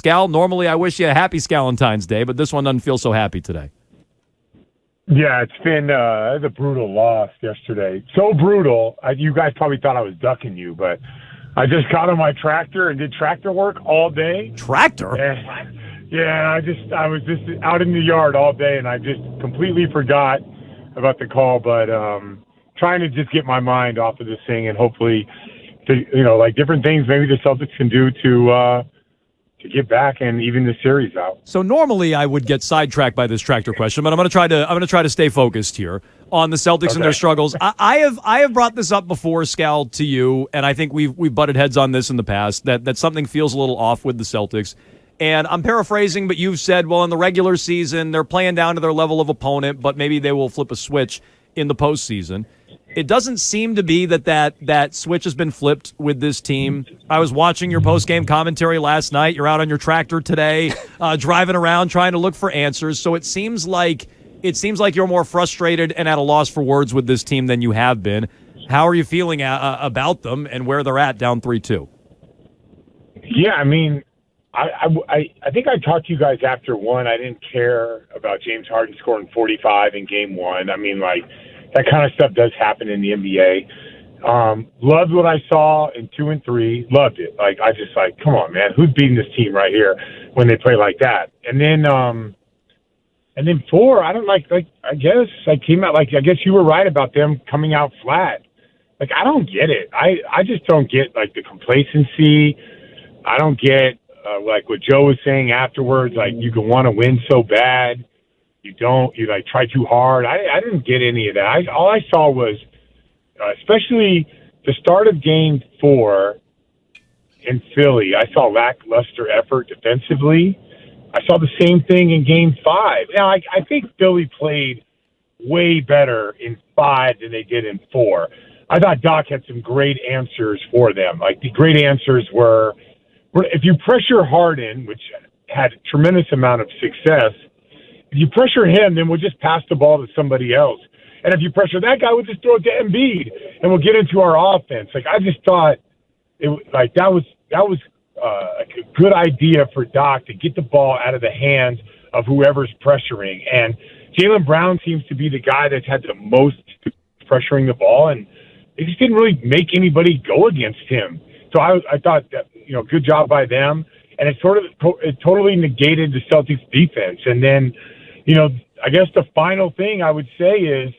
Scal. Normally, I wish you a happy Scalentine's Day, but this one doesn't feel so happy today. Yeah, it's been a brutal loss yesterday. So brutal. You guys probably thought I was ducking you, but I just got on my tractor and did tractor work all day. Tractor? Yeah, I was just out in the yard all day, and I just completely forgot about the call. But trying to just get my mind off of this thing, and hopefully, like different things maybe the Celtics can do to get back and even the series out. So normally I would get sidetracked by this tractor question, but I'm going to try to stay focused here on the Celtics and their struggles. I have brought this up before, Scal, to you, and I think we've butted heads on this in the past that something feels a little off with the Celtics. And I'm paraphrasing, but you've said, well, in the regular season they're playing down to their level of opponent, but maybe they will flip a switch in the postseason. It doesn't seem to be that switch has been flipped with this team. I was watching your post-game commentary last night. You're out on your tractor today, driving around trying to look for answers. So it seems like you're more frustrated and at a loss for words with this team than you have been. How are you feeling about them and where they're at down 3-2? Yeah, I mean, I think I talked to you guys after one. I didn't care about James Harden scoring 45 in game one. I mean, like, that kind of stuff does happen in the NBA. Loved what I saw in 2 and 3. Loved it. Like, I just come on, man, who's beating this team right here when they play like that? And then 4, I don't I guess I came out I guess you were right about them coming out flat. Like, I don't get it. I just don't get the complacency. I don't get what Joe was saying afterwards. Like, you can want to win so bad. You try too hard. I didn't get any of that. All I saw was, especially the start of game 4 in Philly, I saw lackluster effort defensively. I saw the same thing in game 5. Now, I think Philly played way better in 5 than they did in 4. I thought Doc had some great answers for them. Like, the great answers were if you pressure Harden, which had a tremendous amount of success, if you pressure him, then we'll just pass the ball to somebody else. And if you pressure that guy, we'll just throw it to Embiid, and we'll get into our offense. Like, I just thought that was a good idea for Doc to get the ball out of the hands of whoever's pressuring. And Jaylen Brown seems to be the guy that's had the most pressuring the ball, and it just didn't really make anybody go against him. So I thought that, good job by them. And it totally negated the Celtics defense. And then, I guess the final thing I would say is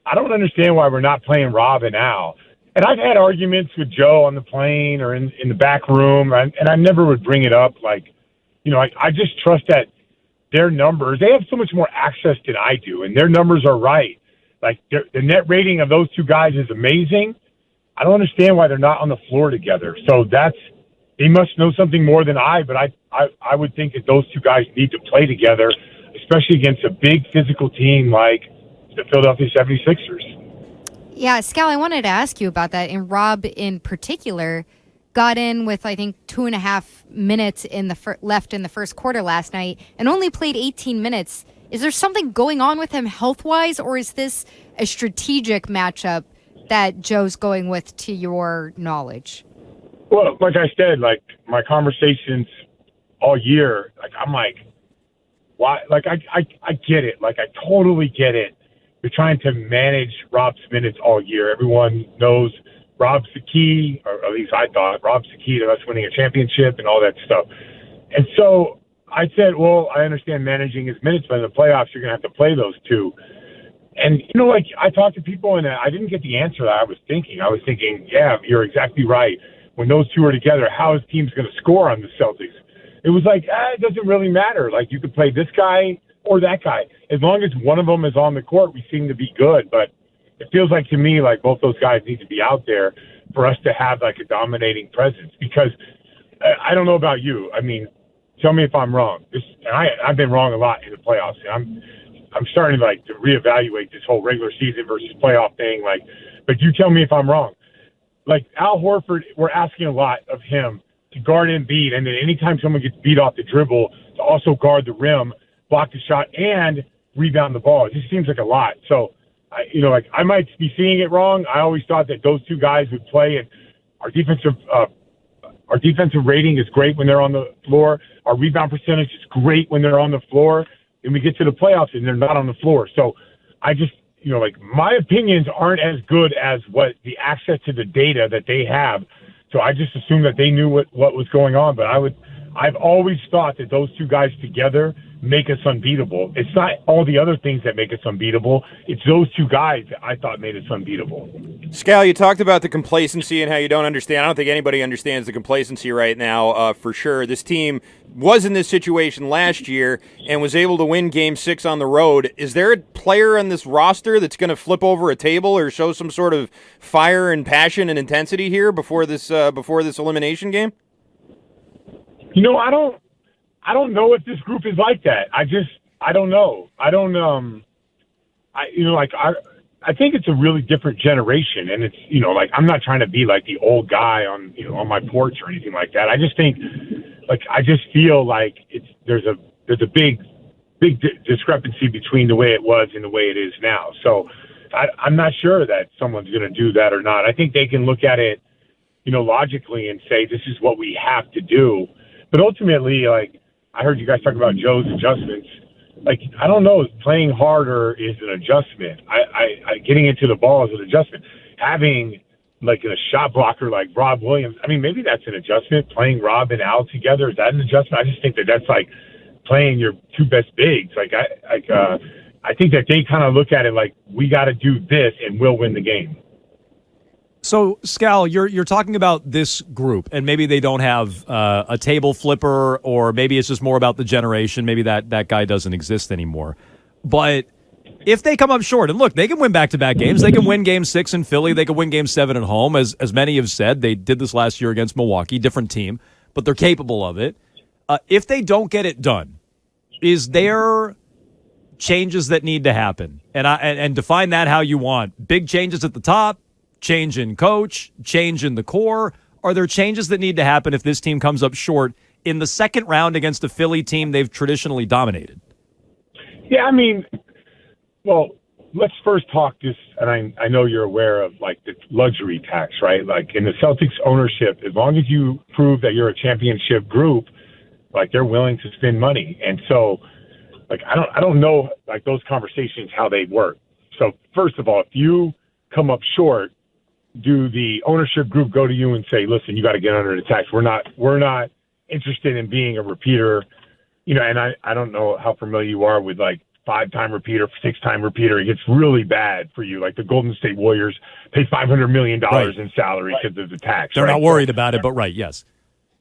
I don't understand why we're not playing Rob and Al. And I've had arguments with Joe on the plane or in the back room, and I never would bring it up. I just trust that their numbers, they have so much more access than I do, and their numbers are right. Like, the net rating of those two guys is amazing. I don't understand why they're not on the floor together. So they must know something more than but I would think that those two guys need to play together, especially against a big physical team like the Philadelphia 76ers. Yeah, Scal, I wanted to ask you about that. And Rob, in particular, got in with, I think, 2.5 minutes left in the first quarter last night and only played 18 minutes. Is there something going on with him health-wise, or is this a strategic matchup that Joe's going with, to your knowledge? Well, like I said, my conversations all year, I'm why? I get it. I totally get it. You're trying to manage Rob's minutes all year. Everyone knows Rob's the key, or at least I thought Rob's the key to us winning a championship and all that stuff. And so I said, well, I understand managing his minutes, but in the playoffs, you're going to have to play those two. And, I talked to people, and I didn't get the answer that I was thinking. I was thinking, yeah, you're exactly right. When those two are together, how is teams going to score on the Celtics? It was it doesn't really matter. You could play this guy or that guy. As long as one of them is on the court, we seem to be good. But it feels to me both those guys need to be out there for us to have a dominating presence. Because I don't know about you. I mean, tell me if I'm wrong. I've been wrong a lot in the playoffs. And I'm starting to reevaluate this whole regular season versus playoff thing. But you tell me if I'm wrong. Al Horford, we're asking a lot of him to guard Embiid, and then anytime someone gets beat off the dribble, to also guard the rim, block the shot, and rebound the ball. It just seems like a lot. So, I might be seeing it wrong. I always thought that those two guys would play, and our defensive Our defensive rating is great when they're on the floor. Our rebound percentage is great when they're on the floor. And we get to the playoffs and they're not on the floor. So I just, my opinions aren't as good as what the access to the data that they have. So I just assumed that they knew what was going on. But I've always thought that those two guys together make us unbeatable. It's not all the other things that make us unbeatable. It's those two guys that I thought made us unbeatable. Scal, you talked about the complacency and how you don't understand. I don't think anybody understands the complacency right now, for sure. This team was in this situation last year and was able to win Game 6 on the road. Is there a player on this roster that's going to flip over a table or show some sort of fire and passion and intensity here before this elimination game? I don't know if this group is like that. I don't know. I think it's a really different generation, and it's, I'm not trying to be like the old guy on my porch or anything like that. I just think, I just feel like there's a big discrepancy between the way it was and the way it is now. So I'm not sure that someone's going to do that or not. I think they can look at it, logically and say, this is what we have to do. But ultimately, I heard you guys talk about Joe's adjustments. I don't know, playing harder is an adjustment. I getting into the ball is an adjustment. Having a shot blocker like Rob Williams, maybe that's an adjustment. Playing Rob and Al together, is that an adjustment? I just think that's like playing your two best bigs. I think that they kind of look at it like, we got to do this and we'll win the game. So, Scal, you're talking about this group, and maybe they don't have a table flipper, or maybe it's just more about the generation. Maybe that guy doesn't exist anymore. But if they come up short, and look, they can win back-to-back games. They can win Game 6 in Philly. They can win Game 7 at home. As many have said, they did this last year against Milwaukee, different team, but they're capable of it. If they don't get it done, is there changes that need to happen? And define that how you want. Big changes at the top, change in coach, change in the core. Are there changes that need to happen if this team comes up short in the second round against a Philly team they've traditionally dominated? Yeah, well, let's first talk this, and I know you're aware of the luxury tax, right? In the Celtics ownership, as long as you prove that you're a championship group, they're willing to spend money. And so, I don't know, those conversations, how they work. So first of all, if you come up short, do the ownership group go to you and say, listen, you got to get under the tax. We're not interested in being a repeater, and I don't know how familiar you are with 5-time repeater, 6-time repeater. It gets really bad for you. The Golden State Warriors pay $500 million in salary because of the tax. They're not worried about it, but right. Yes.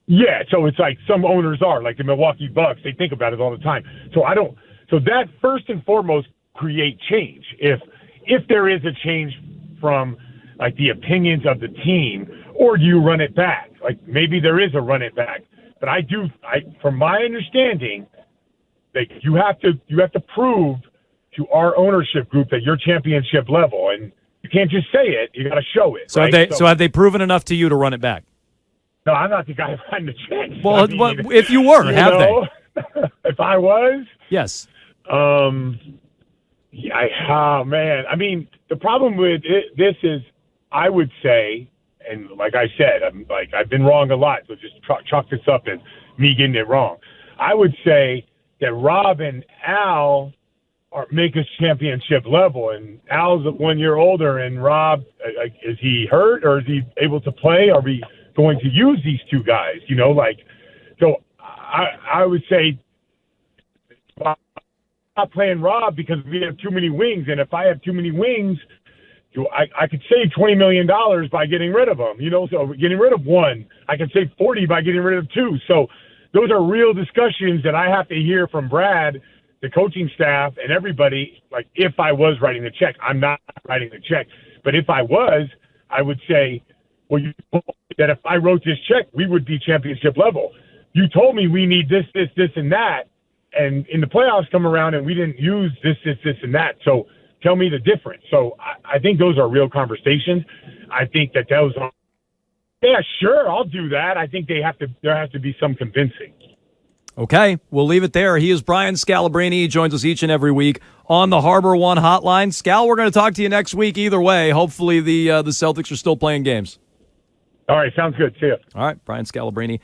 Yeah. So it's some owners are the Milwaukee Bucks. They think about it all the time. So that first and foremost create change. If there is a change from the opinions of the team, or do you run it back? Maybe there is a run it back, but from my understanding, you have to prove to our ownership group that you're championship level, and you can't just say it. You got to show it. So right? Have they proven enough to you to run it back? No, I'm not the guy writing the checks. Well, if you were, have they? If I was, yes. Yeah, oh man. The problem with this is, I would say, and like I said, I've been wrong a lot, so just chalk this up as me getting it wrong. I would say that Rob and Al make us championship level, and Al's 1 year older, and Rob, is he hurt or is he able to play? Are we going to use these two guys? So I would say, not playing Rob because we have too many wings, and if I have too many wings, I could save $20 million by getting rid of them. So getting rid of one, I could save 40 by getting rid of two. So those are real discussions that I have to hear from Brad, the coaching staff, and everybody. If I was writing the check, I'm not writing the check, but if I was, I would say, well, you told me that if I wrote this check, we would be championship level. You told me we need this, and that. And in the playoffs come around and we didn't use this, and that. So tell me the difference. So I think those are real conversations. I think that those are, yeah, sure, I'll do that. I think there has to be some convincing. Okay, we'll leave it there. He is Brian Scalabrine. He joins us each and every week on the Harbor One Hotline. Scal, we're going to talk to you next week either way. Hopefully the Celtics are still playing games. All right, sounds good. See ya. All right, Brian Scalabrine